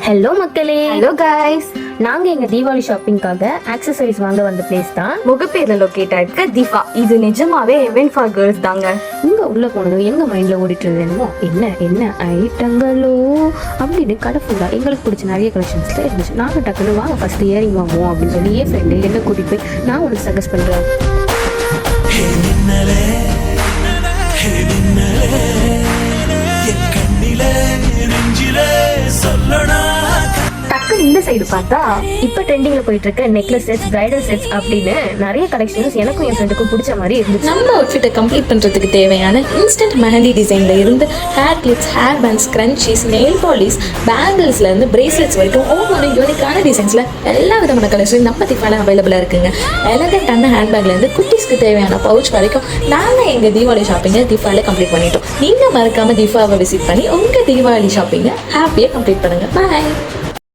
Hello மக்களே. Hello guys. நாங்க எங்க தீபாவளி ஷாப்பிங்காக ஆக்சசரிஸ் வாங்க வந்த பிளேஸ் தான் முகப்பேர்ல லொக்கேட் ஆயிருக்க தீபா. இது நிஜமாவே ஹெவன் ஃபார் கேர்ள்ஸ் தாங்க. இங்க உள்ள போனதும் எங்க மைண்ட்ல ஓடிட்டு இருந்தேனோ என்ன என்ன ஐட்டங்களோ அப்படின்னு கடை ஃபுல்லா எங்களுக்கு பிடிச்ச நிறைய கலெக்ஷன்ஸ்ல இருந்துச்சு. நாங்க டக்குனு வாங்க ஃபர்ஸ்ட் இயரிங் வாங்குவோம் அப்படின்னு சொல்லி என் ஃப்ரெண்டு என்ன கூட்டிட்டு போய் நான் உனக்கு சஜஸ்ட் பண்றேன். டக்குனு இந்த சைடு பார்த்தா இப்ப ட்ரெண்டிங்ல போயிட்டு இருக்க நெக்லஸ் செட்ஸ், பிரைடல் செட்ஸ் அப்படின்னு நிறைய கலெக்ஷன்ஸ் எனக்கும் என் ஃப்ரெண்டுக்கும் பிடிச்ச மாதிரி இருந்துச்சு. நம்ம அவுட்ஃபிட்டை கம்ப்ளீட் பண்ணுறதுக்கு தேவையான இன்ஸ்டன்ட் மெஹந்தி டிசைனில் இருந்து hair clips, hair bands, scrunchies, nail polish, பேங்கிள்ஸ்லேருந்து பிரேஸ்லெட்ஸ் வரைக்கும் ஒவ்வொரு யூனிக்கான டிசைன்ஸில் எல்லா விதமான கலெக்ஷன் நம்ம திஃபால அவைலபிளாக இருக்குங்க. எலகண்டான ஹேண்ட்பேக்லேருந்து குட்டீஸ்க்கு தேவையான பவுச் வரைக்கும் நாங்கள் எங்கள் தீபாவளி ஷாப்பிங்கை திஃபால கம்ப்ளீட் பண்ணிட்டோம். நீங்கள் மறக்காமல் திஃபாவை விசிட் பண்ணி உங்கள் தீபாவளி ஷாப்பிங்கை ஹாப்பியாக கம்ப்ளீட் பண்ணுங்கள். பாய்.